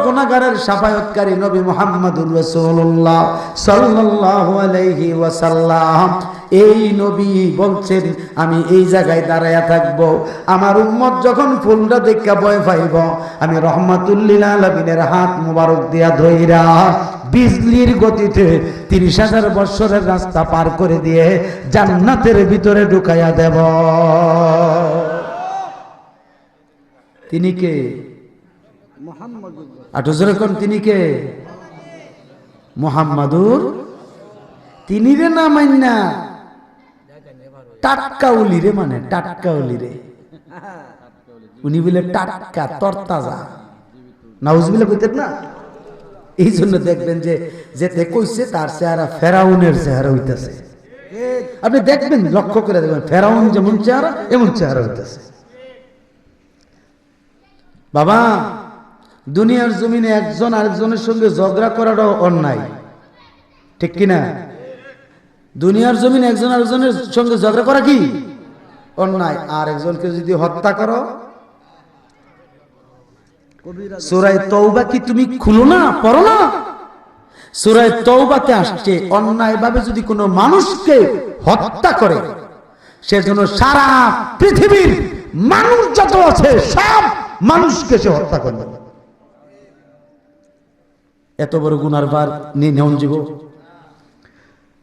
গুনাহগারের শাফায়াতকারী নবী মুহাম্মদুর রাসূলুল্লাহ সাল্লাল্লাহু আলাইহি ওয়াসাল্লাম এই নবী বলছেন আমি এই জায়গায় দাঁড়ায়া থাকব, আমার উম্মত যখন ফুলটা দেখা ভয় পাইব আমি রহমাতুল লিল আলামিনের হাত মোবারক দিয়া ধইরা বিজলির গতিতে ৩০,০০০ বছরের রাস্তা পার করে দিয়ে জান্নাতের ভিতরে ঢুকাইয়া দেব। তিনি কে? তিনি কে? মুহাম্মাদুর। তিনি রে না মান্না টাটকা উলি রে, মানে টাটকা উলি রে, উনি বলে টাটকা তরতাজা, নাউজুবিল্লাহ কইতেন না। এই জন্য দেখবেন যে যেতে কইছে তার চেহারা ফেরাউনের চেহারা হইতেছে। আপনি দেখবেন, লক্ষ্য করে দেখবেন, ফেরাউন যেমন চেহারা এমন চেহারা হইতেছে। বাবা, দুনিয়ার জমিনে একজন আরেকজনের সঙ্গে ঝগড়া করাটাও অন্যায়, ঠিক কিনা? দুনিয়ার জমিনে একজন আরেকজনের সঙ্গে ঝগড়া করা কি অন্যায়। আর একজনকে যদি হত্যা করো, সূরা তাওবা কি তুমি খুলো না, পড়ো না? সূরা তাওবাতে আসছে অন্যায় ভাবে যদি কোনো মানুষকে হত্যা করে সেজন্য সারা পৃথিবীর মানুষ যত আছে সব মানুষকে সে হত্যা করবে। এত বড় গুনার ভার নিয়ে নেওয়া যাব।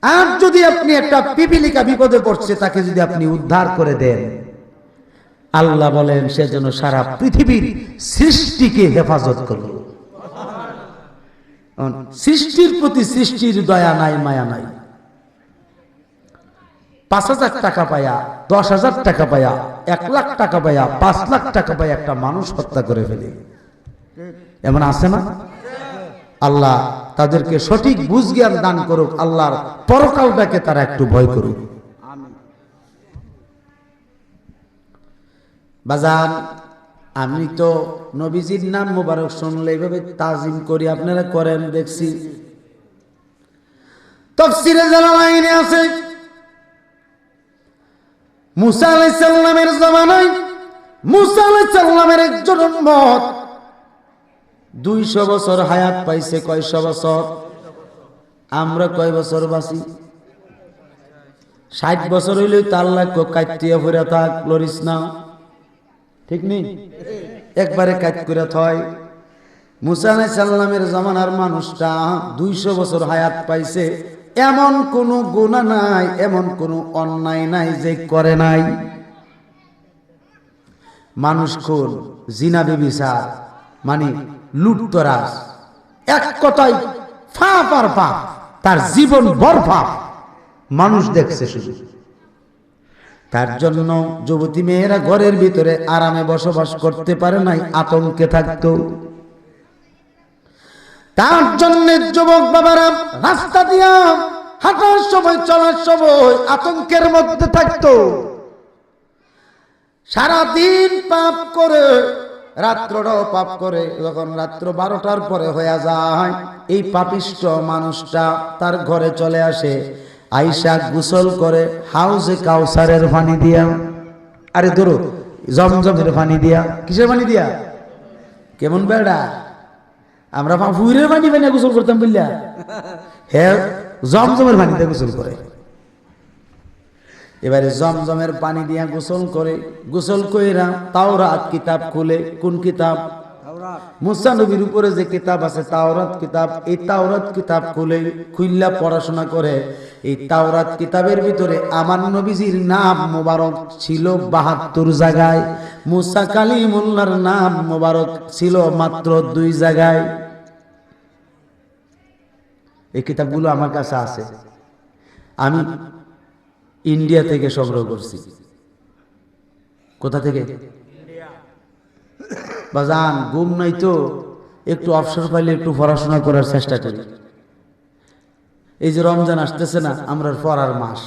আর যদি আপনি একটা পিপিলিকা বিপদে পড়ছে তাকে যদি আপনি উদ্ধার করে দেন, আল্লাহ বলেন সেজন্য সারা পৃথিবীর সৃষ্টিকে হেফাজত করল। সৃষ্টির প্রতি সৃষ্টির দয়া নাই, মায়া নাই। ৫,০০০ টাকা পায়া, ১০,০০০ টাকা পায়া, ১,০০,০০০ টাকা পায়া, ৫,০০,০০০ টাকা পায়া একটা মানুষ হত্যা করে ফেলে, এমন আছে না? আল্লাহ তাদেরকে সঠিক বুঝ জ্ঞান দান করুক, আল্লাহর পরকালটাকে তারা একটু ভয় করুক। বাজান, আমি তো নবীজির নাম মোবারক শুনলে এইভাবে তাজিম করি, আপনারা করেন দেখছি। তাফসীরে জালালাইনে আছে মুসা আলাইহিস সালামের জামানায় মুসা আলাইহিস সালামের একজন উম্মত ২০০ বছর হায়াত পাইছে। কয়শ বছর? আমরা কয় বছর বাঁচি? ৬০ বছর হইলে তার লাগবে কাটিয়া ফুরা থাক, লরিস না, ঠিক নেই? একবারে কাট করে থয়। মুসা আলাইহিস সালামের জামানার মানুষটা ২০০ বছর হায়াত পাইছে, এমন কোনো গুনাহ নাই, এমন কোনো অন্যায় নাই যে করে নাই। মানুষ খুন, জিনা ব্যভিচার, মানে লুটতরাজ, এক কথায় পাপ আর পাপ, তার জীবন ভর পাপ মানুষ দেখছে শুধু। তার জন্য যুবতী মেয়েরা ঘরের ভিতরে আরামে বসবাস করতে পারে নাই, আতঙ্কে থাকতো। তার জন্য যুবক বাবারা রাস্তা দিয়া হাঁটার সময়, চলার সময় আতঙ্কের মধ্যে থাকতো। সারাদিন পাপ করে, রাত্রটাও পাপ করে। যখন রাত্র ১২টার পরে হয়ে যায়, এই পাপিষ্ট মানুষটা তার ঘরে চলে আসে, আইসা গোসল করে হাউজে কাউসারের পানি দিয়া, আরে ধরো জমজমের পানি দিয়া। কিসের পানি দিয়া? কেমন বেড়া, আমরা ফুইরের পানি বানিয়ে গোসল করতাম বুঝলা, হ্যাঁ জমজমের পানি দিয়ে গোসল করে। এবারে জমজমের পানি দিয়া গোসল করে, গোসল কইরা তাওরাত কিতাব খুলে। কোন কিতাব? মুসা নবীর উপরে যে কিতাব আছে তাওরাত কিতাব, এই তাওরাত কিতাব খুইল্লা পড়াশোনা করে। এই তাওরাত কিতাবের ভিতরে আমার নবীজির নাম মোবারক ছিল ৭২ জায়গায়, মুসা কালিমুল্লাহর নাম মোবারক ছিল মাত্র ২ জায়গায়। এই কিতাবগুলো আমার কাছে আছে, আমি ইন্ডিয়া থেকে সংগ্রহ করছি। কোথা থেকে? বাজান, ঘুম নাই তো একটু অবসর পাইলে একটু পড়াশোনা করার চেষ্টা করি। এই যে রমজান আসতেছে না, আমরা পড়ার মাস।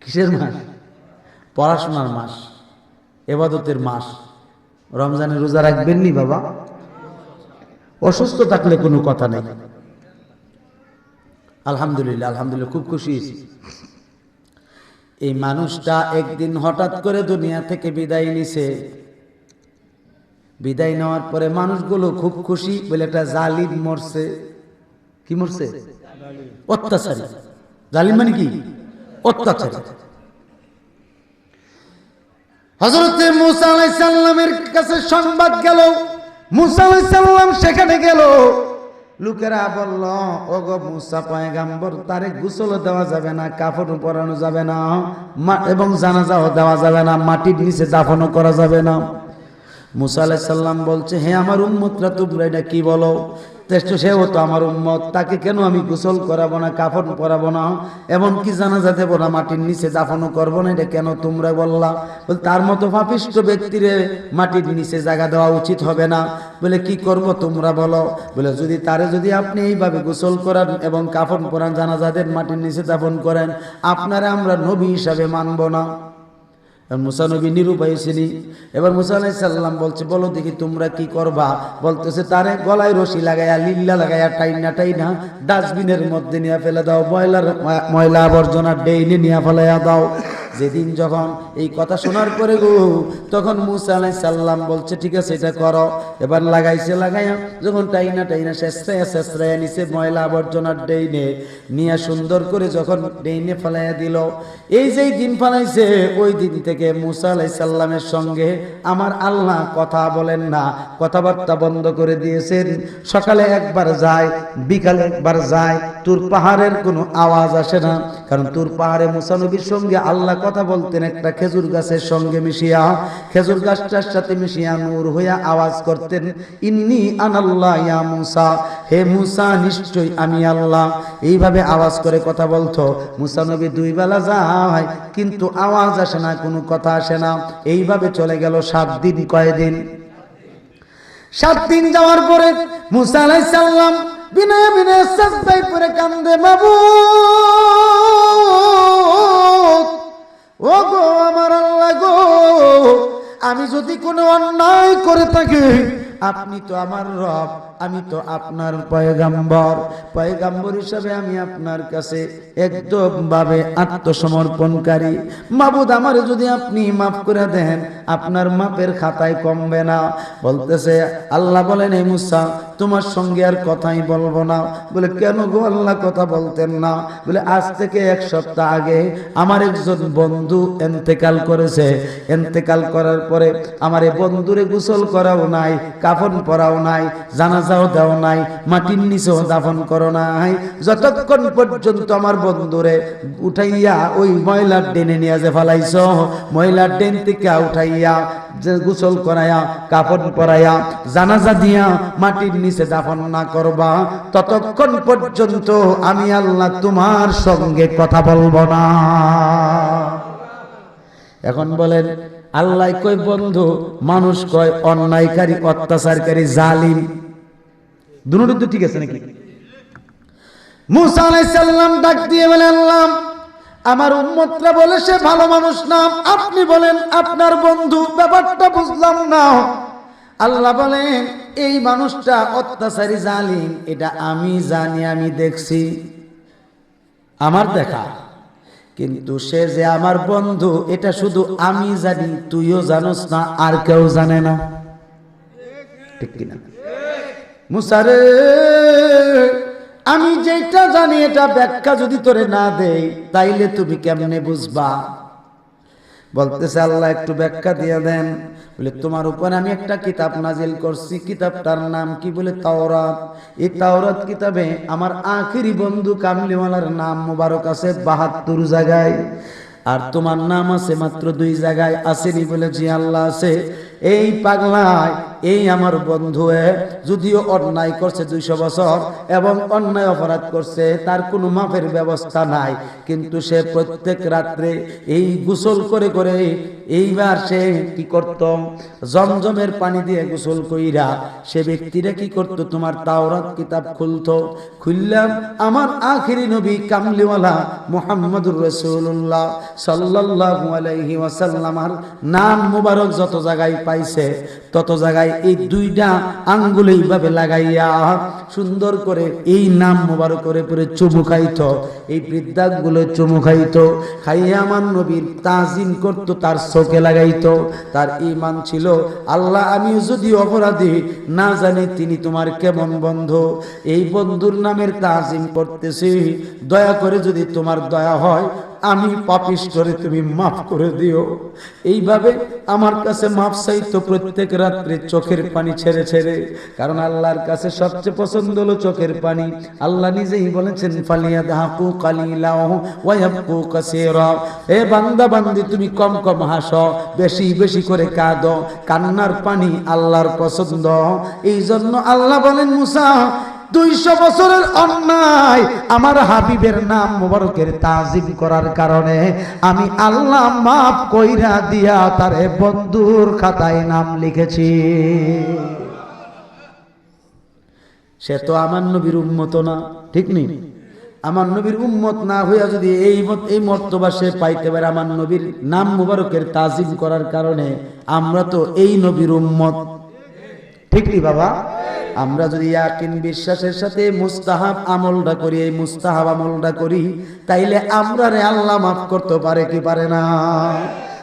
কিসের মাস? পড়াশোনার মাস, ইবাদতের মাস। রমজানে রোজা রাখবেন নি বাবা? অসুস্থ থাকলে কোনো কথা নেই। আলহামদুলিল্লাহ, আলহামদুলিল্লাহ, খুব খুশি হয়েছি। এই মানুষটা একদিন হঠাৎ করে দুনিয়া থেকে বিদায় নিছে। বিদায় নেওয়ার পরে মানুষগুলো খুব খুশি বলে একটা জালিম মরছে। কি মরছে? অত্যাচারী। জালিম মানে কি? অত্যাচারী। হযরত মুসা আলাইহিস সালামের কাছে সংবাদ গেল, মুসা আলাইহিস সালাম সেখানে গেল। লোকেরা বলল, ওগো মুসা পয়গম্বর, তারে গোসল দেওয়া যাবে না, কাফন পরানো যাবে না, এবং জানাজাও দেওয়া যাবে না, মাটির নিচে দাফনও করা যাবে না। মুসা আলাইহিস সালাম বলছে, হে আমার উম্মতরা, তোমরা এটা কি বলো? সেও তো আমার উম্মত, তাকে কেন আমি গোসল করাবো না, কাফন পরাবো না, এমনকি জানাজা দেবো না, মাটির নিচে দাফনও করবো না, এটা কেন তোমরা বললা? বলে, তার মতো পাপিষ্ঠ ব্যক্তিরে মাটির নিচে জায়গা দেওয়া উচিত হবে না। বলে, কি করব তোমরা বলো? বলে, যদি আপনি এইভাবে গোসল করান এবং কাফন পরান, জানাজা দেন, মাটির নিচে দাফন করেন, আপনারা আমরা নবী হিসাবে মানব না। মুসা নবী নিরুপায় ছিলেন। এবার মুসা আলাইহিস সালাম বলছে, বলো দেখি তোমরা কি করবা? বলতেছে, তারে গলায় রশি লাগাইয়া, লিল্লা লাগাইয়া, টাইনা ডাস্টবিনের মধ্যে নিয়ে ফেলে দাও, ময়লা আবর্জনা ডেইনে নিয়ে ফেলাইয়া দাও। যেদিন যখন এই কথা শোনার পরে গো, তখন মুসা আলাইহিস সালাম বলছে, ঠিক আছে, এটা করো। এবার লাগাইয়া যখন টাইনা শেষরাইয়া নিচে ময়লা আবর্জনা ডেইনে নিয়ে সুন্দর করে যখন ডেইনে ফেলাইয়া দিল, এই যেই দিন ফেলাইছে, ওই দিন থেকে মুসা আলাইহিস সালামের সঙ্গে আমার আল্লাহ কথা বলেন না, কথাবার্তা বন্ধ করে দিয়েছেন। সকালে একবার যায়, বিকালে একবার যায়, তুর পাহাড়ের কোনো আওয়াজ আসে না, কারণ তুর পাহাড়ে মুসা নবীর সঙ্গে আল্লাহ কথা বলতেন একটা খেজুর গাছের সঙ্গে মিশিয়া, খেজুর গাছটার সাথে মিশিয়া নূর হইয়া আওয়াজ করতেন, ইন্নী আনাল্লাহ ইয়া মুসা, হে মুসা, নিশ্চয়ই আমি আল্লাহ। এইভাবে আওয়াজ করে কথা বলতো। মুসা নবী 2 বেলা যায়, কিন্তু আওয়াজ আসে না, কোনো কথা আসে না। এইভাবে চলে গেল 7 দিন। কয়দিন? 7 দিন যাওয়ার পরে মুসা আলাইহিস সালাম বিনয়ে সাজদায় পড়ে কান্দে, মাবুদ, ও গো আমার আল্লাহ গো, আমি যদি কোনো অন্যায় করে থাকি, আপনি তো আমার রব, আমি তো আপনার পয়গাম্বর হিসাবে আমি আপনার কাছে একদম ভাবে আত্মসমর্পণকারী। মাবুদ, আমারে যদি আপনি মাফ করে দেন, আপনার মাপের খাতায় কমবে না। বলতেছে, আল্লাহ বলেন, এই মুসা, তোমার সঙ্গে আর কথাই বলবো না। বলে, কেন গো আল্লাহ কথা বলতেন না? বলে, আজ থেকে 1 সপ্তাহ আগে আমার একজন বন্ধু এন্তেকাল করেছে। এন্তেকাল করার পরে আমার এই বন্ধুরে গোসল করাও নাই, কাফন পরাও নাই, জানাজাও দেও নাই, মাটির নিচেও দাফন করো নাই। যতক্ষণ পর্যন্ত আমার বন্ধুরে উঠাইয়া ওই ময়লার ডেনে নিয়ে যে ফেলাইছ, ময়লার ডেন থেকে উঠাইয়া গোসল করাইয়া, কাফন পরাইয়া, জানাজা দিয়া মাটির নিচে দাফন না করবা, ততক্ষণ পর্যন্ত আমি আল্লাহ তোমার সঙ্গে কথা বলবো না। এখন বলেন, আল্লাহ কয় বন্ধু, মানুষ কয় অন্যায়কারী, অত্যাচারকারী, জালিম। দুটোই তো ঠিক আছে নাকি? মুসা আলাইহিস সালাম ডাক দিয়ে বলে, আল্লাহ, আমার উম্মতরা বলে সে ভালো মানুষ না, আপনি বলেন আপনার বন্ধু, ব্যাপারটা বুঝলাম না। আল্লাহ বলেন, এই মানুষটা অত্যাচারী, জালিম, এটা আমি জানি, আমি দেখছি, আমার দেখা, কিন্তু সে যে আমার বন্ধু এটা শুধু আমি জানি, তুইও জানোস না, আর কেউ জানে না। ঠিক কিনা? মুসা রে, আমি যেটা জানি এটা ব্যাখ্যা যদি তোরে না দেই, তাইলে তুমি কেমনে বুঝবা? বলতেছে, আল্লাহ একটু ব্যাখ্যা দিয়ে দেন। বলে, তোমার উপর আমি একটা কিতাব নাজিল করছি, কিতাবটার নাম কি? বলে, তাওরাত। এই তাওরাত কিতাবে আমার আখিরি বন্ধু কামলিওয়ালার নাম মুবারক আছে 72 জায়গায়, আর তোমার নাম আছে মাত্র 2 জায়গায়। আসেনি? বলে, জি আল্লাহ আছে। এই পাগলায়, এই আমার বন্ধু যদিও অন্যায় করছে 200 বছর এবং অন্যায় অপরাধ করছে, তার কোনো মাফের ব্যবস্থা নাই, কিন্তু সে প্রত্যেক রাত্রে এই গোসল করে করে, এইবার সে কি করত? জমজমের পানি দিয়ে গোসল কইরা সে ব্যক্তিরা কি করত? তোমার তাওরাত কিতাব খুলতো। খুললাম আমার আখিরি নবী কামলিওয়ালা মুহাম্মদুর রাসূলুল্লাহ সাল্লাল্লাহু আলাইহি ওয়াসাল্লামের নাম মুবারক যত জায়গায় পাইছে, তত জায়গায় এই দুইটা আঙ্গুল এইভাবে লাগাইয়া সুন্দর করে এই নাম মোবারক করে পরে চুমু খাইতো, এই বৃদ্ধাগুলো চুমু খাইতো, খাইয়া আমার নবীর তাজিম করতো, তার চোখে লাগাইতো। তার ঈমান ছিল, আল্লাহ আমি যদি অপরাধী না জানি তিনি তোমার কেমন বন্ধু, এই বন্ধুর নামের তাজিম করতেছি, দয়া করে যদি তোমার দয়া হয় আমি পাপিষ্ঠরে তুমি মাফ করে দিও। এইভাবে আমার কাছে মাফ চাইতো প্রত্যেক রাত্রে চোখের পানি ছেড়ে ছেড়ে, কারণ আল্লাহর কাছে সবচেয়ে পছন্দ হলো চোখের পানি। আল্লাহ নিজেই বলেছেন ফালিয়াদহাকু কালিলাহু ওয়া ইয়াবকু কাসীরা, হে বান্দা বান্দি তুমি কম কম হাসো, বেশি বেশি করে কাঁদো। কান্নার পানি আল্লাহর পছন্দ। এই জন্য আল্লাহ বলেন মুসা 200 বছরের অন্যায় আমার হাবিবের নাম মোবারকের তাজিম করার কারণে আমি আল্লাহ মাফ কইরা দিয়া তারে বন্ধুর খাতায় নাম লিখেছি। সে তো আমার নবীর উম্মত না, ঠিক নেই? আমার নবীর উম্মত না হইয়া যদি এই মর্তবা সে পাইতে পারে আমার নবীর নাম মোবারকের তাজিম করার কারণে, আমরা তো এই নবীর উম্মত, ঠিক নেই বাবা? আমরা যদি ইয়াকিন বিশ্বাসের সাথে মুস্তাহাব আমলটা করি, এই মুস্তাহাব আমলটা করি, তাইলে আমরা রে আল্লাহ মাফ করতে পারে কি পারে না?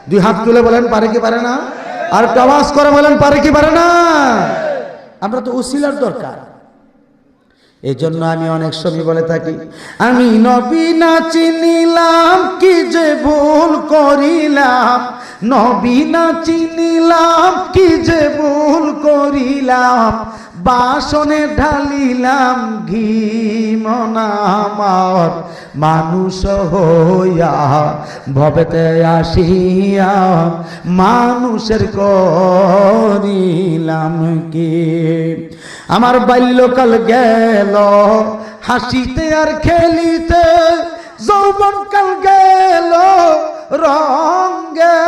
দুই হাত তুলে বলেন পারে কি পারে না? আর আওয়াজ করে বলেন পারে কি পারে না? আমরা তো উসিলার দরকার। এই জন্য আমি অনেক সময় বলে থাকি, আমি নবী না চিনিলাম কি যে ভুল করিলাম, নবী না চিনিলাম কি যে ভুল করিলাম, বাসনে ঢালিলাম ঘি মনামার, মানুষ হইয়া ভবেতে আসিয়া মানুষের করিলাম কি। আমার বাল্যকাল গেল হাসিতে আর খেলিতে, যৌবনকাল গেল রঙে,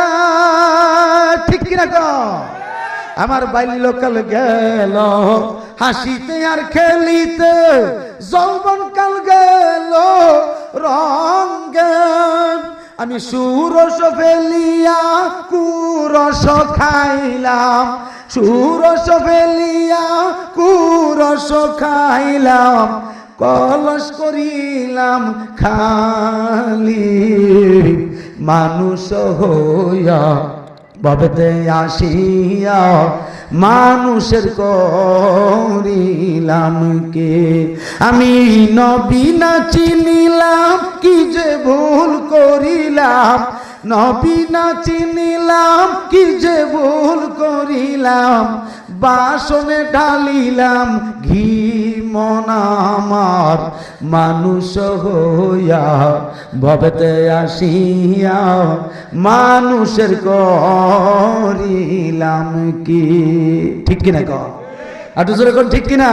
ঠিক কিনা গো? আমার বাল্যকাল গেল হাসিতে আর খেলিতে, যৌবনকাল গেল রঙে, আমি সুরস ফেলিয়া কুরস খাইলাম, সুরস ফেলিয়া কুরস খাইলাম, কলস করিলাম খালি, মানুষ হইয়া ভবেতে আসিয়া মানুষের করিলাম কে। আমি নবী না চিনিলাম কি যে ভুল করিলাম, নবী না চিনিলাম কি যে ভুল করিলাম, বাসনে ঢালিলাম ঘি মনামার, মানুষ হইয়া ভবেতে আসিয়া মানুষের করিলাম কি। ঠিক কিনা কও? আর জোরে কোন ঠিক কিনা?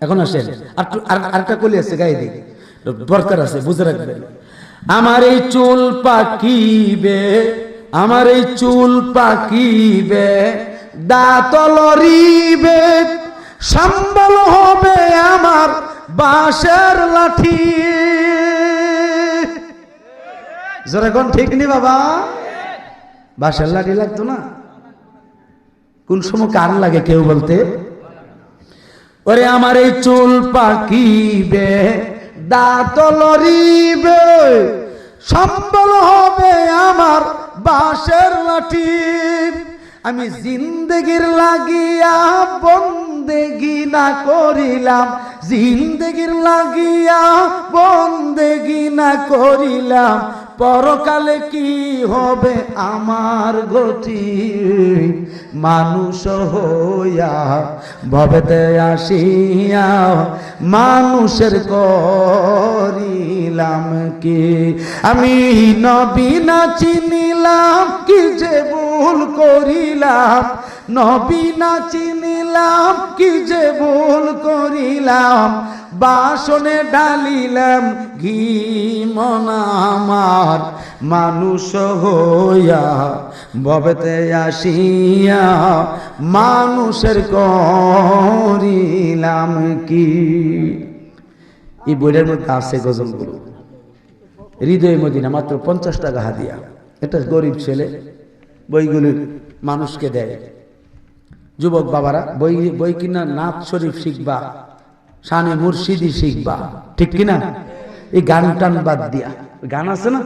এখন আসেন আরেকটা কলি আছে, গায়ে দিই, দরকার আছে, বুঝে রাখবেন। আমার এই চুল পাকিবে, আমার এই চুল পাকিবে, দাঁত লড়িবে, সম্বল হবে আমার বাঁশের লাঠি। যেরকম ঠিক নি বাবা? বাঁশের লাঠি লাগতো না? কোন সময় কার লাগে কেউ বলতে? ওরে আমার এই চুল পাকিবে, দাঁত লড়িবে, সম্বল হবে আমার বাঁশের লাঠি। আমি জিন্দেগির লাগিয়া বন্দেগি না করিলাম, জিন্দেগির লাগিয়া বন্দেগি না করিলাম, পরকালে কি হবে আমার গতি। মানুষ হইয়া ভবেতে আসিয়া মানুষের করিলাম কি। আমি নবী না চিনিলাম কি যে ভুল করিলাম, নবী না চিনিলাম কি যে ভুল করিলাম, বাসনে ঢালিলাম ঘি মনামার, মানুষ হইয়া ভবেতে আসিয়া মানুষের করিলাম কি। এই বইটার মধ্যে আছে গজলগুলো, হৃদয় মদিনা, মাত্র 50 টাকা হাদিয়া। এটা গরিব ছেলে বইগুলি মানুষকে দেয়। যুবক বাবারা বই বই কিনা নাথ শরীফ শিখবা, শানে মুর্শিদি শিখবা, ঠিক কিনা? এই গান টান বাদ দিয়া, গান আছে না,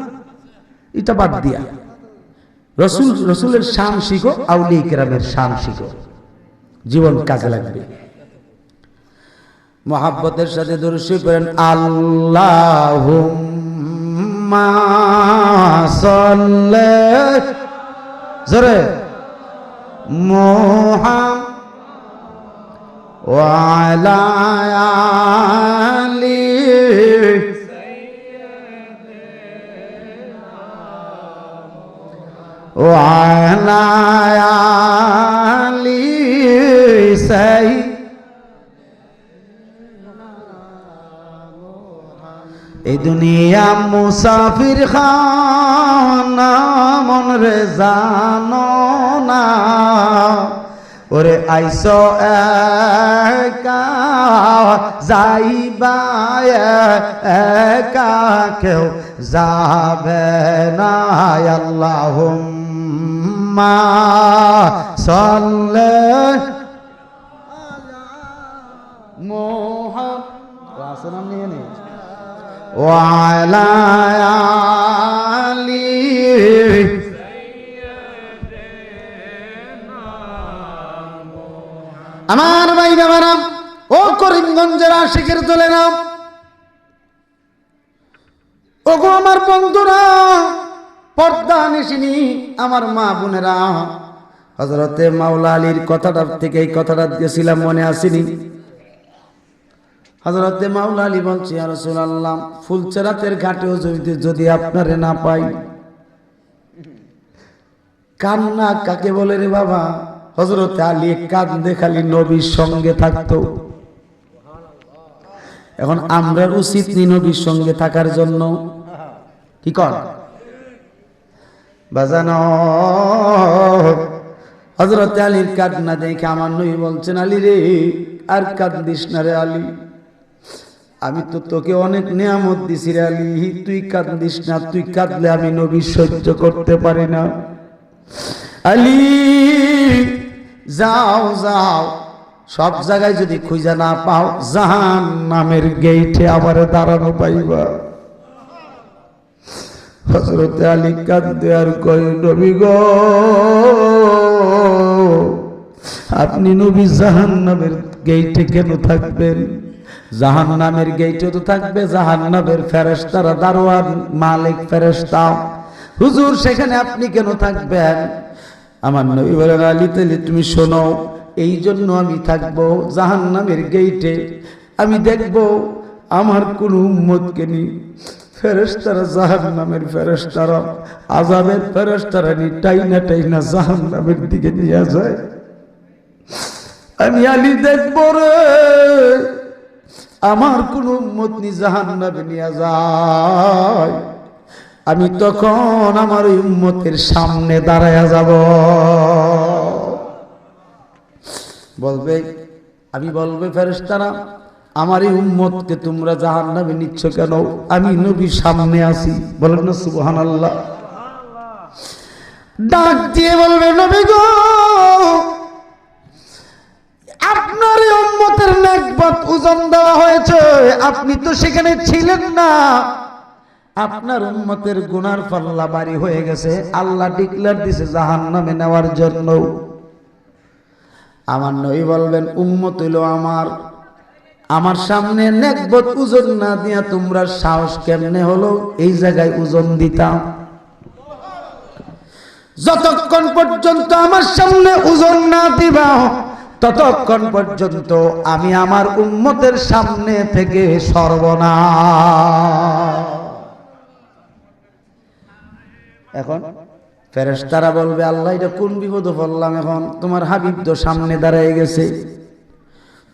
এটা বাদ দিয়া রসুলের শান শিখো, আউলিয়া কেরামের শান শিখো, জীবন কাজে লাগবে। মুহাব্বতের সাথে দুরূদ শরীফ পড়েন, আল্লাহুম্মা সাল্লি জোরে মুহাম্মাদ ওয়া আলা আলি ওয়া আলা আলি এই দুনিয়া মুসাফির খানা মন রে জানো না, ওরে আইসো একা যাইবা একা কেউ যাবে না। আল্লাহুম্মা সাল্লি মুহাম্মাদ আসসালাম নিয়ে নে ওয়া আলা আলি আমার ভাইরা বারাম ও করিমগঞ্জের আশিকের দলে নাম, ওগো আমার বন্ধুরা, পর্দা নিশিনি আমার মা বোনেরা, হযরতে মাওলা আলীর কথাটা থেকে এই কথাটা দিয়েছিলাম, মনে আসেনি? হযরতে মাওলা আলী বলছে, ইয়া রাসূলুল্লাহ, ফুলচেরাতের ঘাটেও যদি আপনারে না পাই, কান্না কাকে বলে রে বাবা? হযরতে আলী কাঁদে খালি নবীর সঙ্গে থাকতো। এখন আমরা উচিত নি নবীর সঙ্গে থাকার জন্য? কি কর বাজানো? হযরতে আলীর কান্না দেখে আমার নবী বলছেন, আলী রে আর কাঁদিস না রে আলী, আমি তো তোকে অনেক নিয়ামত দিছি রে আলী, তুই কাঁদিস না, তুই কাঁদলে আমি নবী সহ্য করতে পারি না। আলী যাও যাও, সব জায়গায় যদি খুঁজে না পাও, জাহান্নামের গেইটে আবার দাঁড়ানো পাইবা। হযরতে আলী কাঁদে আর কয়, নবী গো, আপনি নবী জাহান্নামের গেইটে কেন থাকবেন? জাহান্নামের গেইটে তো থাকবে জাহান্নামের ফেরেশতারা, দারোয়ান মালিক ফেরেশতা, হুজুর সেখানে আপনি কেন থাকবেন? আমার নবী বলেন, আলী তাহলে তুমি শোনো, এই জন্য আমি থাকবো জাহান্নামের গেইটে, আমি দেখবো আমার কোন উম্মতকে নি ফেরেশতারা, জাহান্নামের ফেরেশতারা, আযাবের ফেরেশতারা নি টাইনা টাইনা জাহান্নামের দিকে নিয়ে যায়। আমি আলী দেখবো রে আমার কোন উম্মত নি জাহান্নামে নিয়ে যায়, আমি তখন আমার ওই উম্মতের সামনে দাঁড়ায়া যাব। বলবে, আমি বলবে ফেরেশতারা, আমার এই উম্মতকে তোমরা জাহান্নামে নিচ্ছ কেন? আমি নবীর সামনে আছি। বলেন না সুবহানাল্লাহ। ডাক দিয়ে বলবে, নবী গো, আপনার এই উম্মতের নেকবত ওজন দেওয়া হয়েছে, আপনি তো সেখানে ছিলেন না, আপনার উম্মতের গুনার পাল্লা ভারী হয়ে গেছে, আল্লাহ ডিক্লেয়ার দিয়েছে জাহান্নামে নেওয়ার জন্য। আমার নবী বলবেন, উম্মত হইল আমার সামনে নেকবত ওজন না দিয়া তোমরা সাহস কেমনে হলো এই জায়গায় ওজন দিতাম? যতক্ষণ পর্যন্ত আমার সামনে ওজন না দিবা, ততক্ষণ পর্যন্ত আমি আমার উম্মতের সামনে থেকে সর্বনাশ। এখন ফেরেশতারা বলবে, আল্লাহ এটা কোন বিপদে পড়লাম, এখন তোমার হাবিব তো সামনে দাঁড়ায় গেছে,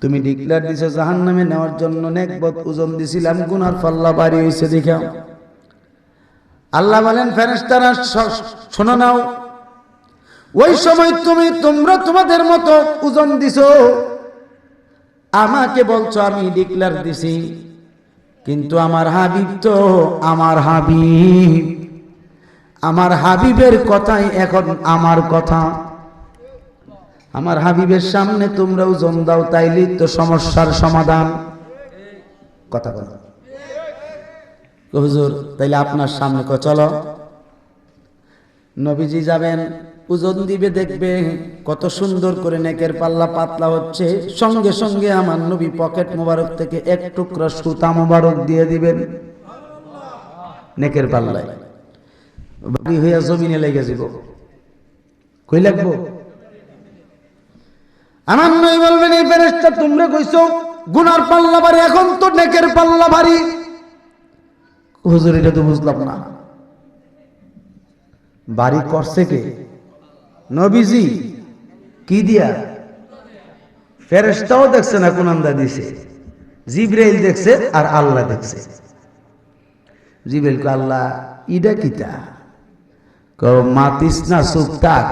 তুমি ডিক্লেয়ার দিছো জাহান্নামে নেওয়ার জন্য, নেকবত ওজন দিছিলাম, গুনার পাল্লা ভারী হয়েছে দেখা। আল্লাহ বলেন, ফেরেশতারা শোনো নাও, ওই সময় তোমরা তোমাদের মতো ওজন দিছো, আমাকে বলছো আমি ডিক্লেয়ার দিছি, কিন্তু আমার হাবিব তো আমার হাবিবের কথাই এখন আমার কথা। আমার হাবিবের সামনে তোমরা ওজন দাও, তাইলেই তো সমস্যার সমাধান। কথা বলো হুজুর, তাইলে আপনার সামনে চলো। নবীজি যাবেন, ওজন দিবে, দেখবে কত সুন্দর করে নেকের পাল্লা পাতলা হচ্ছে, সঙ্গে সঙ্গে আমার নবী পকেট মোবারক থেকে এক টুকরা সুতা মোবারক দিয়ে দিবেন নেকের পাল্লায়, বাড়ি হইয়া জমিনে লেগে যাব। কই লাগবো? আমার নবী বলবেন, এই ফেরেশতা তোমরা কইছো গুনার পাল্লা ভারী, এখন তো নেকের পাল্লা ভারী। হুজুর এটা তো বুঝলাম না, বাড়ি করছে কে? নবীজি। কি দিয়া? ফেরেশতাও দেখছে না, কোন আন্দা দিছে? জিবরাইল দেখছে আর আল্লাহ দেখছে। জিবরাইল কো আল্লাহ ইডা কিতা? কো মাতিস না, চুপ থাক,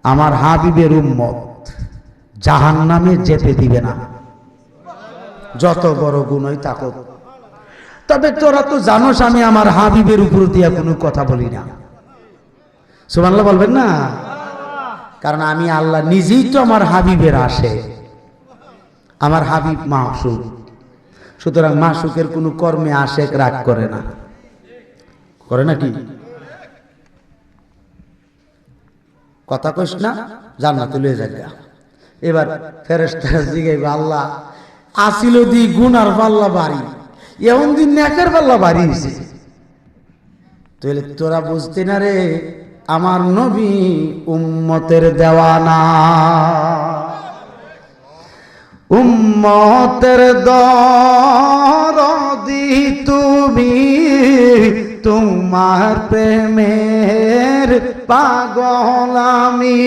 আমার হাবিবের উম্মত জাহান্নামে যেতে দিবে না, যত বড় গুনাহই থাকুক। তবে তোরা তো জানোস আমি আমার হাবিবের উপর দিয়া কোনো কথা বলি না। সুবহানাল্লাহ বলবেন না? কারণ আমি আল্লাহ নিজেই তো আমার হাবিবের আসে, আমার হাবিব মাসুক, সুতরাং মাসুকের কোনো কর্মে আশেক রাগ করে না, করে নাকি? কথা কইস না, জান্নাতে লয়ে যাবে। এবার ফেরেশতারা জিগাইবে, আল্লাহ আসিল দি গুনার পাল্লা বাড়ি, এমন দিন নেকের পাল্লা বাড়ি হইছে। তাহলে তোরা বুঝতে না রে, আমার নবী উম্মতের দেওয়ানা, উম্মতের দরদি তুমি, তোমার প্রেমের পাগল আমি।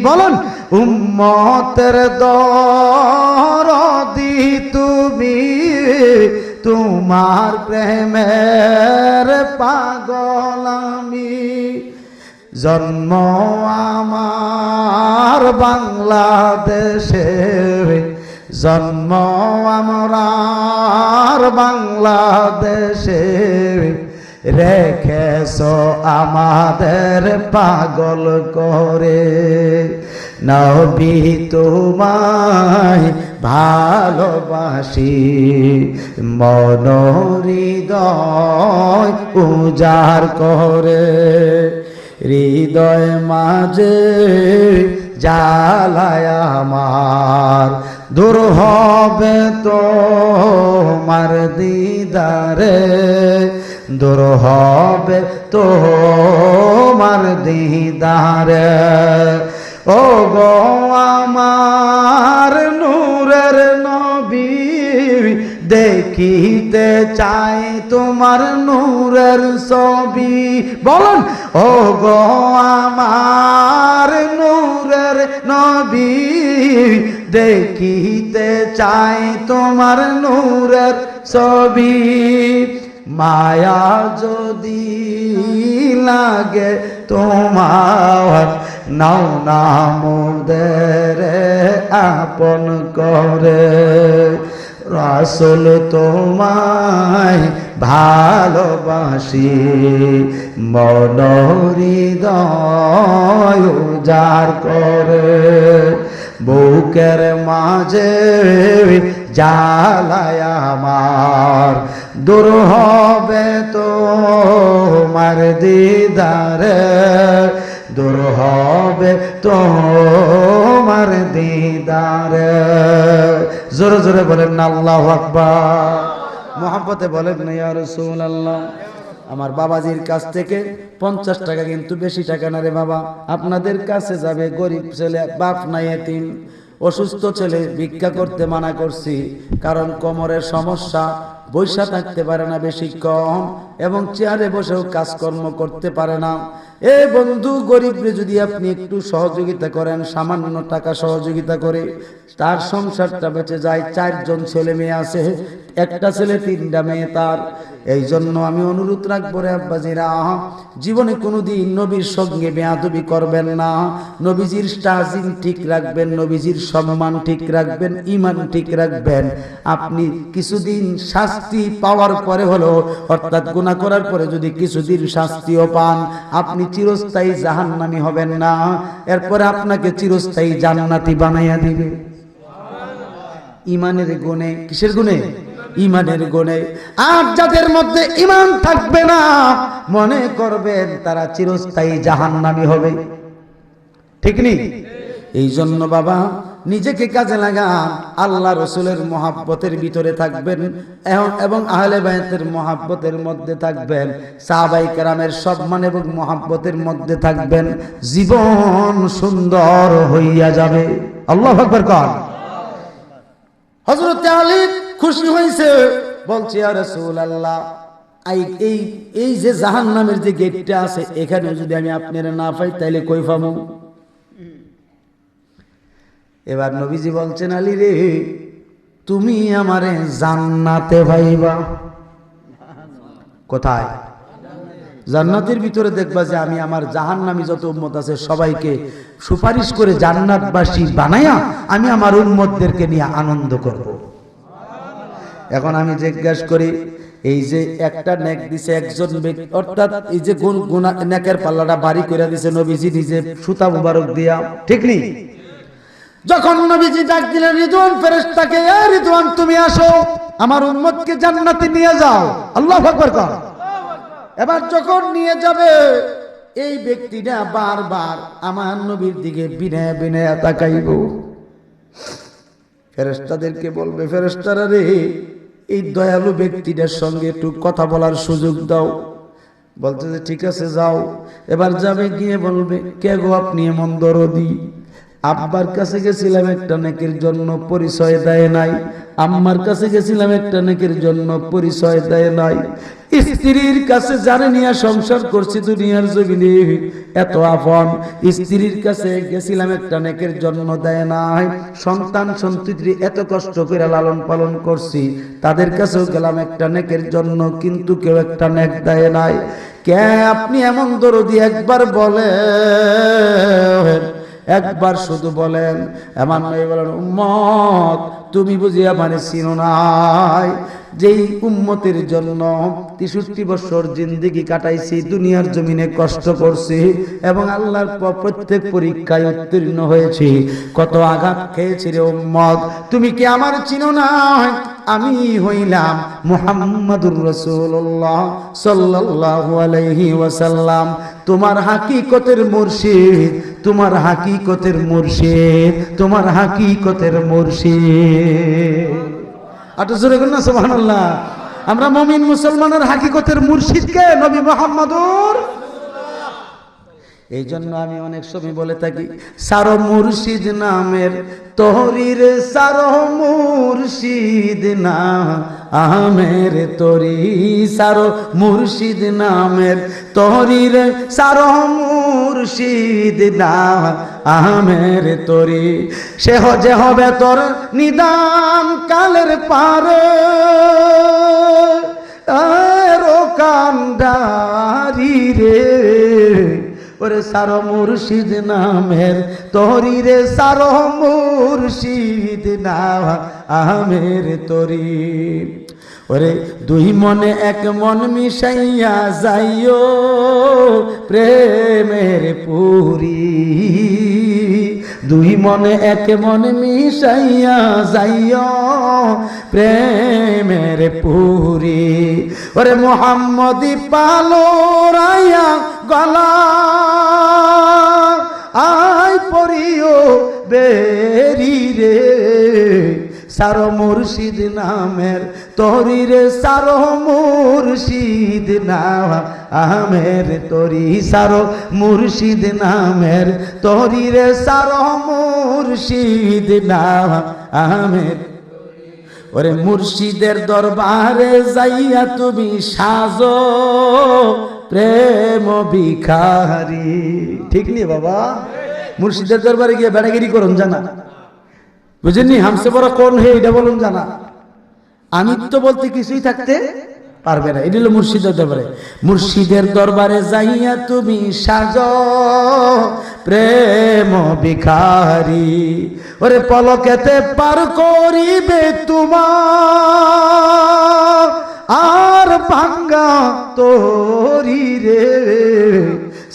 বলুন, উম্মতের দরদি তুমি, তোমার প্রেমের পাগল আমি। জন্ম আমার বাংলাদেশে, জন্ম আমার বাংলাদেশে, রেখেছ আমাদের পাগল করে। নবী তোমায় ভালোবাসি, মন হৃদয় উজাড় করে, হৃদয় মাঝে জ্বালায় আমার, দূর হবে তোমার দিদারে, দূর হবে তোমার দিদারে। ও গো আমার নূরের নবী, দেখিতে চাই তোমার নূরের ছবি। বলুন, ও গো আমার নূরের নবী, দেখিতে চাই তোমার নূরের ছবি। মায়া যদি লাগে তোমার, নাও না মোদের আপন করে। রাসূল তোমায় ভালোবাসি, মন হৃদয় উজাড় করে, বুকের মাঝে জ্বালায় আমার, দূর হবে তোমার দিদারে, দূর হবে তোমার দিদারে। জোরে জোরে বলেন না আল্লাহু আকবার, মুহাব্বতে বলেন না ইয়া রাসূলুল্লাহ। আমার বাবাজির কাছ থেকে 50 টাকা কিন্তু বেশি টাকা না রে বাবা, আপনাদের কাছে যাবে। গরিব ছেলে, বাপ নাই, এতিম, অসুস্থ ছেলে, ভিক্ষা করতে মানা করছি, কারণ কোমরের সমস্যা, বৈশা থাকতে পারে না বেশিক্ষণ, এবং চেয়ারে বসেও কাজকর্ম করতে পারে না। এ বন্ধু, গরিবরে যদি আপনি একটু সহযোগিতা করেন, সামান্য টাকা সহযোগিতা করে, তার সংসারটা বেঁচে যায়। 4 জন ছেলে মেয়ে আছে, একটা ছেলে 3টা মেয়ে তার। এই জন্য আমি অনুরোধ রাখবো রে আব্বাজিরা, জীবনে কোনোদিন নবীর সঙ্গে বেয়াদবি করবেন না, নবীজির তাজিম ঠিক রাখবেন, নবীজির সম্মান ঠিক রাখবেন, ঈমান ঠিক রাখবেন। আপনি কিছুদিন শ্বাস শাস্তি পাওয়ার পরে হলো, অর্থাৎ গুনাহ করার পরে যদি কিছুদিন শাস্তিও পান, আপনি চিরস্থায়ী জাহান্নামী হবেন না, এরপরে আপনাকে চিরস্থায়ী জান্নাতি বানাইয়া দিবে। ইমানের গুণে। কিসের গুণে? ইমানের গুণে। আর যাদের মধ্যে ইমান থাকবে না, মনে করবেন তারা চিরস্থায়ী জাহান্নামী হবে। ঠিক নেই? এই জন্য বাবা নিজেকে কাজে লাগান, আল্লাহ রসুলের মহাব্বতের ভিতরে থাকবেন এবং আহলে বায়তের মহাব্বতের মধ্যে থাকবেন, সাহাবায়ে কেরামের সম্মান এবং মহাব্বতের মধ্যে থাকবেন, জীবন সুন্দর হইয়া যাবে। আল্লাহু আকবার কর। হযরত আলী খুশি হয়েছে, বলছে ইয়া রাসূলুল্লাহ, এই যে জাহান্নামের যে গেটটা আছে, এখানে যদি আমি আপনারা না পাই তাইলে কই পাবো? এবার নবীজি বলছেন, আলী রে, তুমি আমারে জান্নাতে পাইবা। কোথায়? জান্নাতের ভিতরে দেখবা যে আমি আমার জাহান্নামী যত উম্মত আছে সবাইকে সুপারিশ করে জান্নাতবাসী বানায়া আমি আমার উম্মতদেরকে নিয়ে আনন্দ করব। এখন আমি জিজ্ঞাসা করি, এই যে একটা নেক দিছে একজন ব্যক্তি, অর্থাৎ এই যে গুনাহ নেকের পাল্লাটা ভারী করে দিছে নবীজি নিজে সুতা মুবারক দিয়া, ঠিক নেই? যখন নবীজি ডাক দিলেন রিদওয়ান ফেরেশতাকে, এ রিদওয়ান তুমি আসো, আমার উম্মতকে জান্নাতে নিয়ে যাও। আল্লাহু আকবার কর। এবার যখন নিয়ে যাবে, এই ব্যক্তিটা বারবার আমার নবীর দিকে বিনয় বিনয় তাকাইব। ফেরেশতাদেরকে বলবে, ফেরেশতারা রে, এই দয়ালু ব্যক্তিটার সঙ্গে একটু কথা বলার সুযোগ দাও। বলতে যে ঠিক আছে যাও। এবার যাবে, গিয়ে বলবে, কে গো আপনি এমন দরদি? আব্বার কাছে গেছিলাম একটা নেকের জন্য, পরিচয় দেয় নাই। আম্মার কাছে গেছিলাম একটা নেকের জন্য, পরিচয় দেয় নাই। স্ত্রীর কাছে জানে নিয়ে সংসার করছি দুনিয়ার জমিনে, এত আপন। স্ত্রীর কাছে গেছিলাম একটা নেকের জন্য, দেয় নাই। সন্তান সন্ততি এত কষ্ট করে লালন পালন করছি, তাদের কাছেও গেলাম একটা নেকের জন্য, কিন্তু কেউ একটা নেক দেয় নাই। কে আপনি এমন দরদি? একবার বলে, একবার শুধু বলেন। এমন নয় বলেন, উম্মত তুমি বুঝি আমারে চিনো নাই? যেই উম্মতের জন্য 63 বছর জিন্দেগি কাটাইছি, দুনিয়ার জমিনে কষ্ট করছি এবং আল্লাহর প্রত্যেক পরীক্ষায় উত্তীর্ণ হয়েছি, কত আঘাত খেয়েছি রে উম্মত, তুমি কি আমার চিনো না? আমি হইলাম মুহাম্মাদুর রাসূলুল্লাহ সাল্লাল্লাহু আলাইহি ওয়াসাল্লাম, তোমার হাকিকতের মুর্শিদ, তোমার হাকিকতের মুর্শিদ, তোমার হাকিকতের মুর্শিদ। আটো জোরে বলুন না সুবহানাল্লাহ। আমরা মুমিন মুসলমানের হাকিকতের মুর্শিদকে নবী মুহাম্মদুর। এই জন্য আমি অনেক সময় বলে থাকি, সারো মুর্শিদ নামের তোহরির, সারো মুর্শিদ না আমের তরি, সারো মুর্শিদ নামের তোহরির, সারো মুর্শিদ না আমের তরি। সে যে হবে তোর নিদান কালের পারে, আরো কান্ডারি রে, ওরে সারো মুর্শিদ নামের তোরি রে, সারো মুর্শিদ না আমের তরি। ওরে দুই মনে এক মন মিশাইয়া যাইও প্রেমের পুরি, দুই মনে এক মন মিশাইয়া যাইও প্রেমের পুরি। ওরে মুহাম্মদি পালো রাইয়া গলা, আই পরিও বেরি রে, সারো মুর্শিদ নামের তোরি রে, সারো মুর্শিদ না আমের তরি, সারো মুর্শিদ নামের তোরি রে, সারো মুর্শিদ না আমের। ওরে মুর্শিদের দরবারে যাইয়া তুমি সাজো প্রেম ভিখারি। ঠিক নি বাবা? মুর্শিদের দরবারে গিয়ে বেড়াগিরি করুন জানা, বুঝেননি? হামসে বড় কোন হে এটা বলুন জানা, আমি তো বলতে কিছুই থাকতে পারবে না। এটা হলো মুর্শিদের দরবারে। মুর্শিদের দরবারে যাইয়া তুমি সাজো প্রেম ভিখারি, ওরে পলকেতে পার করিবে তোমার আর ভাঙ্গা তরি রে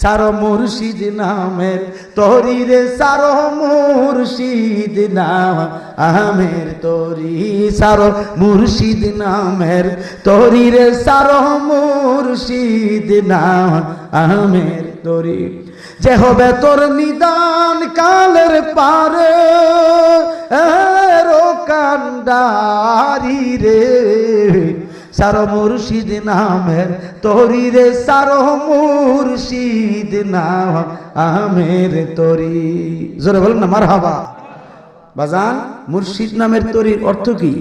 সারো মুর্শিদ নামের তরি রে সারো মুর্শিদ নামের তরি সারো মুর্শিদ নামের তরি রে সারো মুর্শিদ নামের তরি যে হবে তোর নিদান কালের পারে কান্ডারি রে সারো মুর্শিদ নামের তরি রে সারো মুর্শিদ নামের তরি। জোরে বলুন না মারহাবা। বাজান, মুর্শিদ নামের তরির অর্থ কি?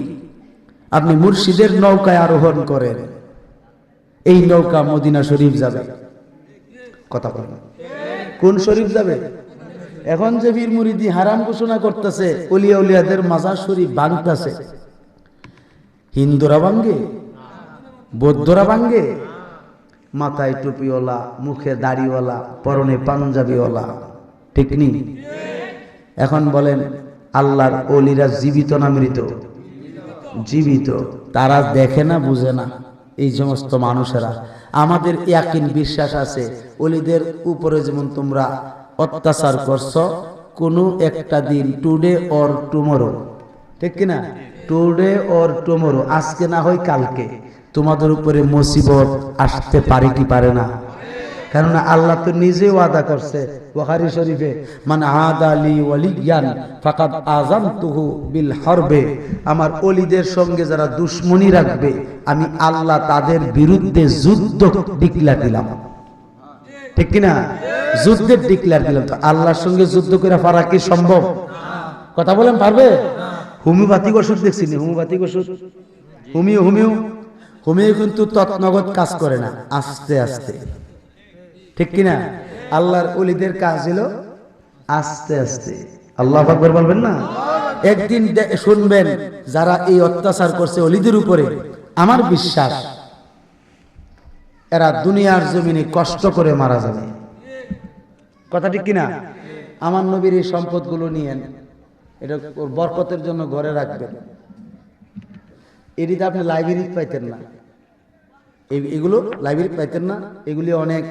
আপনি মুর্শিদের নৌকায় আরোহণ করেন, এই নৌকা মদিনা শরীফ যাবে। কথা বলেন, কোন শরীফ যাবে? এখন যে বীর মুরিদি হারাম ঘোষণা করতেছে, ওলিয়া উলিয়াদের মাজার শরীফ ভাঙতেছে, হিন্দুরা ভাঙ্গে, বৌদ্ধরা ভাঙ্গে, মাথায় টুপিওয়ালা, মুখে দাড়িওয়ালা, পরনে পাঞ্জাবিওয়ালা, ঠিক নি? এখন বলেন আল্লাহর ওলিরা জীবিত না মৃত? জীবিত। তারা দেখে না, বুঝে না। এই সমস্ত মানুষেরা, আমাদের ইয়াকিন বিশ্বাস আছে ওলিদের উপরে যেমন তোমরা অত্যাচার করছো, কোনো একটা দিন, টুডে অর টুমরো, ঠিক কিনা? টুডে অর টুমরো, আজকে না হয় কালকে তোমাদের উপরে মুসিবত আসতে পারে কি পারে না? কেননা আল্লাহ তো নিজে ওয়াদা করছে বুখারী শরীফে, মান আদালি ওয়ালিয়ান ফাকাদ আযানতুহু বিল হারবে, আমার ওলিদের সঙ্গে যারা দুশমনি রাখবে আমি আল্লাহ তাদের বিরুদ্ধে যুদ্ধ ডিক্লেয়ার দিলাম, ঠিক কিনা? যুদ্ধের ডিক্লেয়ার দিলাম। তো আল্লাহর সঙ্গে যুদ্ধ করে পারা কি সম্ভব? কথা বলেন, পারবে? হোমিওপ্যাথিক ওষুধ দেখছি না, হোমিওপ্যাথিক ওষুধ, হোমিও কিন্তু তৎনগদ কাজ করে না, আস্তে আস্তে, ঠিক কিনা? আল্লাহর ওলিদের কাজ ছিল আস্তে আস্তে। আল্লাহু আকবার বলবেন না? একদিন শুনবেন যারা এই অত্যাচার করছে ওলিদের উপরে, আমার বিশ্বাস এরা দুনিয়ার জমিনে কষ্ট করে মারা যাবে। কথা ঠিক কিনা? আমার নবীর এই সম্পদগুলো নিয়েন, এটা বরকতের জন্য ঘরে রাখবেন। এটিতে আপনি লাইব্রেরি পাইতেন না, এগুলো লাইব্রেরি পাইতেন না। এগুলি অনেক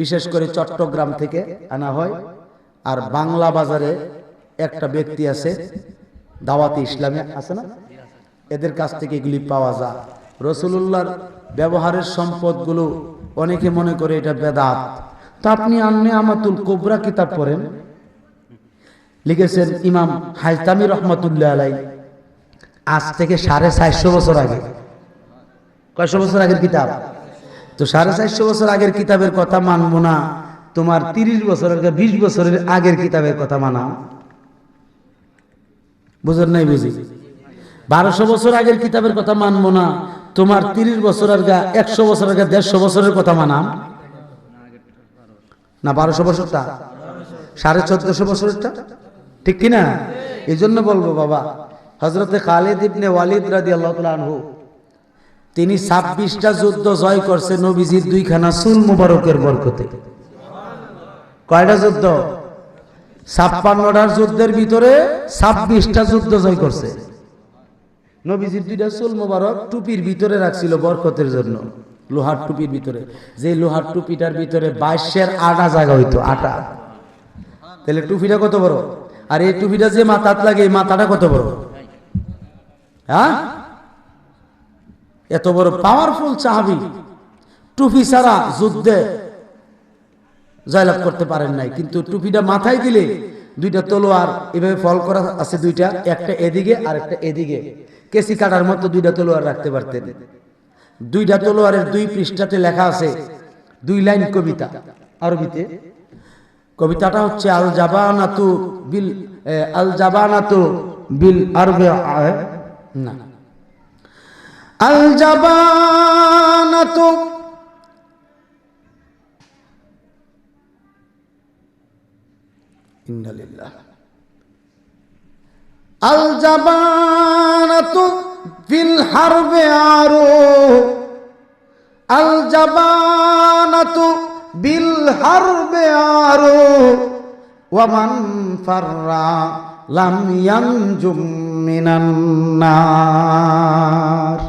বিশেষ করে চট্টগ্রাম থেকে আনা হয়। আর বাংলা বাজারে একটা ব্যক্তি আছে, দাওয়াতে ইসলামে আছে না, এদের কাছ থেকে এগুলি পাওয়া যায়। রাসূলুল্লাহর ব্যবহারের সম্পদগুলো অনেকে মনে করে এটা বেদাত। তা আপনি আন-নি'মাতুল কুবরা কিতাব পড়েন, লিখেছেন ইমাম হায়তামি রহমাতুল্লাহ আলাইহি, আজ থেকে 450 বছর আগে। কয়শো বছর আগের কিতাব? তো 450 বছর আগের কিতাবের কথা মানবো না, তোমার 30 বছরের 20 বছরের আগের কিতাবের কথা মানা? বুঝেন নাই? বুঝি। 1200 বছর আগের কিতাবের কথা মানবো না, তোমার 30 বছর আর 100 বছর আগে 150 বছরের কথা মানা? না, 1200 বছরটা, 1450 বছরেরটা, ঠিক কিনা? এই জন্য বলবো বাবা, হযরতে খালিদ ইবনে ওয়ালিদ রাদিয়াল্লাহু তাআলা আনহু, তিনি 26টা যুদ্ধ জয় করছে নবীজির 2খানা চুল মুবারকের বরকতে। কয়টা যুদ্ধ? 56টার যুদ্ধের ভিতরে 26টা যুদ্ধ জয় করছে। নবীজির 2টা চুল মুবারক টুপির ভিতরে রাখছিল বরকতের জন্য, লোহার টুপির ভিতরে। যে লোহার টুপিটার ভিতরে 22 আটা জায়গা হইতো, আটা। তাহলে টুপিটা কত বড়? আর এই টুপিটা যে মাথাত লাগে, এই মাথাটা কত বড়? হ্যাঁ, এত বড় পাওয়ারফুল সাহাবী, টুপি ছাড়া যুদ্ধে জয়লাভ করতে পারেন নাই। কিন্তু টুপিটা মাথায় দিলে 2টা তলোয়ার এভাবে ফল করা আছে, 2টা, একটা এদিকে আর একটা এদিকে, কেসি কাটার মতো 2টা তলোয়ার রাখতে পারতেন। 2টা তলোয়ারের 2 পৃষ্ঠাতে লেখা আছে 2 লাইন কবিতা আরবিতে। কবিতাটা হচ্ছে আল জাবানাতু বিল আরবে, না, আল জাবানাতু ইন্না লিল্লাহ, আল জাবানাতু ফিল হারবে আরো, আল জাবানাতু বিল হারবে আরো, ওয়া মান ফাররা লাম ইয়ানজুম মিনান নার।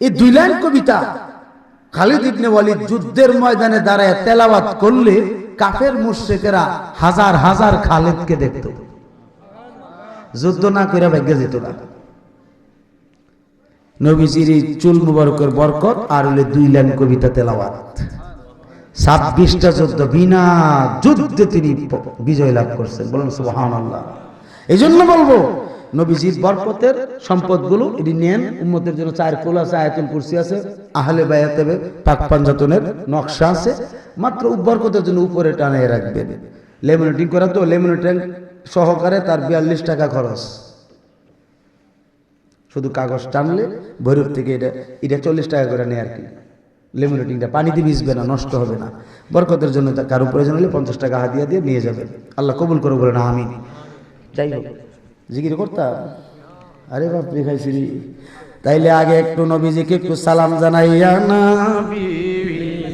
এই 2 লাইন কবিতা খালিদ ইবনে ওয়ালিদ যুদ্ধের ময়দানে দাঁড়ায় তেলাওয়াত করলে কাফের মুশরিকেরা হাজার হাজার খালিদকে দেখত, যুদ্ধ না করে ভাগ্যে যেত না। নবীজির চুল মুবারকের বরকত আর হলে 2 লাইন কবিতা তেলাওয়াত, 26টা যুদ্ধ বিনা যুদ্ধে তিনি বিজয় লাভ করছেন। বলুন সুবহানাল্লাহ। এই জন্য বলবো নবীজির বরকতের সম্পদগুলো এটি নেন। উম্মতের জন্য 4 কুল আছে, আয়াতুল কুরসি আছে, আহলে বায়াতে পাক পাঞ্জাতনের নকশা আছে, মাত্র বরকতের জন্য উপরে টানিয়ে রাখবেন। লেমিনেটিং করা তো লেমিনেটিং সহকারে তার 42 টাকা খরচ। শুধু কাগজ টানলে ভৈরব থেকে এটা 40 টাকা করে নেয় আর কি। লেমিনেটিংটা পানিতে ভিজবে না, নষ্ট হবে না। বরকতের জন্য কারো প্রয়োজন হলে 50 টাকা হাদিয়া দিয়ে নিয়ে যাবেন। আল্লাহ কবুল করে বলেন আমিন। যাই হোক, জিকির করতাম। আরে বাপরে খাইছি। তাইলে আগে একটু নবীজিকে একটু সালাম জানাইয়া নবী